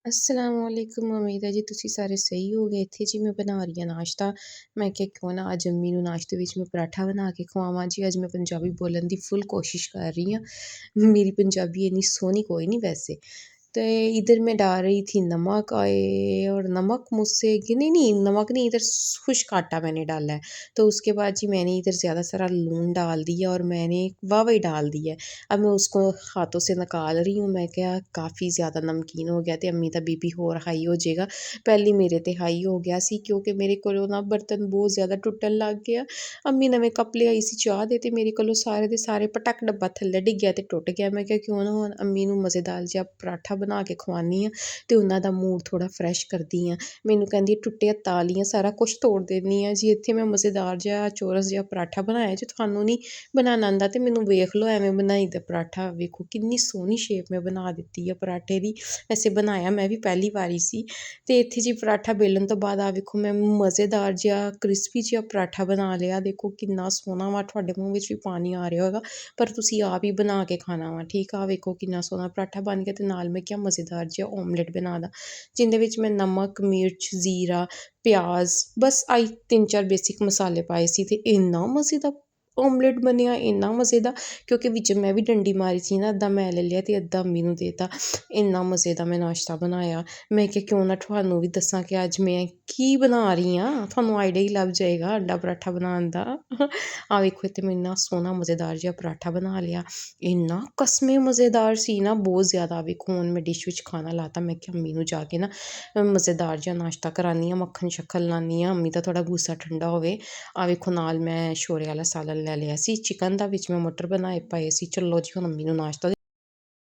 ਅਸਲਾਮੁਅਲੈਕੁਮ। ਉਮੀਦ ਹੈ ਜੀ ਤੁਸੀਂ ਸਾਰੇ ਸਹੀ ਹੋਗੇ। ਇੱਥੇ ਜੀ ਮੈਂ ਬਣਾ ਰਹੀ ਹਾਂ ਨਾਸ਼ਤਾ। ਮੈਂ ਕਿਹਾ ਕਿਉਂ ਨਾ ਅੱਜ ਅੰਮੀ ਨੂੰ ਨਾਸ਼ਤੇ ਵਿੱਚ ਮੈਂ ਪਰਾਠਾ ਬਣਾ ਕੇ ਖਵਾਵਾਂ ਜੀ। ਅੱਜ ਮੈਂ ਪੰਜਾਬੀ ਬੋਲਣ ਦੀ ਫੁੱਲ ਕੋਸ਼ਿਸ਼ ਕਰ ਰਹੀ ਹਾਂ। मेरी पंजाबी इतनी सोहनी कोई नहीं वैसे। तो इधर मैं डाल रही थी नमक और नमक मुझसे कि नहीं नमक नहीं, इधर खुश्क आटा मैंने डाला है। तो उसके बाद जी मैंने इधर ज़्यादा सारा लून डाल दिया और मैंने वाह डाल दिया है। अब मैं उसको हाथों से निकाल रही हूँ। मैं क्या काफ़ी ज़्यादा नमकीन हो गया तो अम्मी का बीपी होर हाई हो जाएगा। पहले मेरे तो हाई हो गया सी क्योंकि मेरे को ना बर्तन बहुत ज़्यादा टुटन लग गया। अम्मी नवें कप लियाई सी चाह दे ते मेरे को सारे दे सारे पटक डब्बा थल्ले डिग्गਿਆ ਤੇ ਟੁੱਟ ਗਿਆ। ਮੈਂ ਕਿਹਾ ਕਿਉਂ ਨਾ ਹੁਣ ਅੰਮੀ ਨੂੰ ਮਜ਼ੇਦਾਰ ਜਿਹਾ ਪਰਾਠਾ ਬਣਾ ਕੇ ਖਵਾਉਂਦੀ ਹਾਂ ਅਤੇ ਉਹਨਾਂ ਦਾ ਮੂਡ ਥੋੜ੍ਹਾ ਫਰੈਸ਼ ਕਰਦੀ ਹਾਂ। ਮੈਨੂੰ ਕਹਿੰਦੀ ਟੁੱਟੀਆਂ ਤਾਲੀਆਂ ਸਾਰਾ ਕੁਛ ਤੋੜ ਦਿੰਦੀ ਹਾਂ ਜੀ। ਇੱਥੇ ਮੈਂ ਮਜ਼ੇਦਾਰ ਜਿਹਾ ਚੋਰਸ ਜਿਹਾ ਪਰਾਠਾ ਬਣਾਇਆ। ਜੇ ਤੁਹਾਨੂੰ ਨਹੀਂ ਬਣਾਉਣਾ ਆਉਂਦਾ ਤਾਂ ਮੈਨੂੰ ਵੇਖ ਲਓ ਐਵੇਂ ਬਣਾਈ ਦਾ ਪਰਾਠਾ। ਵੇਖੋ ਕਿੰਨੀ ਸੋਹਣੀ ਸ਼ੇਪ ਮੈਂ ਬਣਾ ਦਿੱਤੀ ਹੈ ਪਰਾਠੇ ਦੀ। ਵੈਸੇ ਬਣਾਇਆ ਮੈਂ ਵੀ ਪਹਿਲੀ ਵਾਰੀ ਸੀ। ਅਤੇ ਇੱਥੇ ਜੀ ਪਰਾਠਾ ਵੇਲਣ ਤੋਂ ਬਾਅਦ ਆ ਵੇਖੋ ਮੈਂ ਮਜ਼ੇਦਾਰ ਜਿਹਾ ਕ੍ਰਿਸਪੀ ਜਿਹਾ ਪਰਾਠਾ ਬਣਾ ਲਿਆ। ਦੇਖੋ ਕਿੰਨਾ ਸੋਹਣਾ ਵਾ, ਤੁਹਾਡੇ ਮੂੰਹ ਵਿੱਚ ਵੀ ਪਾਣੀ ਆ ਰਿਹਾ ਹੋਵੇਗਾ ਪਰ ਤੁਸੀਂ ਆਪ ਹੀ ਬਣਾ ਕੇ ਖਾਣਾ ਵਾ। ਠੀਕ ਆ, ਵੇਖੋ ਕਿੰਨਾ ਸੋਹਣਾ ਪਰਾਠਾ ਬਣ ਗਿਆ। ਅਤੇ ਨਾਲ ਮੈਂ ਕਿਹਾ ਮਜ਼ੇਦਾਰ ਜਿਹਾ ਓਮਲੇਟ ਬਣਾ ਦਾ ਜਿਹਦੇ ਵਿੱਚ ਮੈਂ ਨਮਕ, ਮਿਰਚ, ਜ਼ੀਰਾ, ਪਿਆਜ਼ ਬਸ ਆਹੀ 3-4 ਬੇਸਿਕ ਮਸਾਲੇ ਪਾਏ ਸੀ ਅਤੇ ਇੰਨਾ ਮਜ਼ੇ ਦਾ ਓਮਲੇਟ ਬਣਿਆ, ਇੰਨਾ ਮਜ਼ੇ ਦਾ। ਕਿਉਂਕਿ ਵਿੱਚ ਮੈਂ ਵੀ ਡੰਡੀ ਮਾਰੀ ਸੀ ਨਾ, ਅੱਧਾ ਮੈਂ ਲੈ ਲਿਆ ਅਤੇ ਅੱਧਾ ਅੰਮੀ ਨੂੰ ਦੇ ਤਾ। ਇੰਨਾ ਮਜ਼ੇ ਦਾ ਮੈਂ ਨਾਸ਼ਤਾ ਬਣਾਇਆ। ਮੈਂ ਕਿਹਾ ਕਿਉਂ ਨਾ ਤੁਹਾਨੂੰ ਵੀ ਦੱਸਾਂ ਕਿ ਅੱਜ ਮੈਂ ਕੀ ਬਣਾ ਰਹੀ ਹਾਂ। ਤੁਹਾਨੂੰ ਆਈਡੀਆ ਹੀ ਲੱਭ ਜਾਏਗਾ ਅੰਡਾ ਪਰਾਠਾ ਬਣਾਉਣ ਦਾ। ਆਹ ਵੇਖੋ ਇੱਥੇ ਮੈਂ ਇੰਨਾ ਸੋਹਣਾ ਮਜ਼ੇਦਾਰ ਜਿਹਾ ਪਰਾਠਾ ਬਣਾ ਲਿਆ। ਇੰਨਾ ਕਸਮੇ ਮਜ਼ੇਦਾਰ ਸੀ ਨਾ, ਬਹੁਤ ਜ਼ਿਆਦਾ। ਵੇਖੋ ਹੁਣ ਮੈਂ ਡਿਸ਼ ਵਿੱਚ ਖਾਣਾ ਲਾਤਾ। ਮੈਂ ਕਿਹਾ ਅੰਮੀ ਨੂੰ ਜਾ ਕੇ ਨਾ ਮਜ਼ੇਦਾਰ ਜਿਹਾ ਨਾਸ਼ਤਾ ਕਰਾਉਂਦੀ ਹਾਂ, ਮੱਖਣ ਸ਼ੱਖਣ ਲਾਉਂਦੀ ਹਾਂ, ਅੰਮੀ ਦਾ ਥੋੜ੍ਹਾ ਗੁੱਸਾ ਠੰਡਾ ਹੋਵੇ। ਆਹ ਵੇਖੋ ਨਾਲ ਮੈਂ ਛੋਲੇ ਵਾਲਾ ਸਾਲਨ ਲੈ ਲਿਆ ਸੀ ਚਿਕਨ ਦਾ, ਵਿੱਚ ਮੈਂ ਮਟਰ ਬਣਾਏ ਪਏ ਸੀ। ਚਲੋ ਜੀ ਹੁਣ ਅੰਮੀ ਨੂੰ ਨਾਸ਼ਤਾ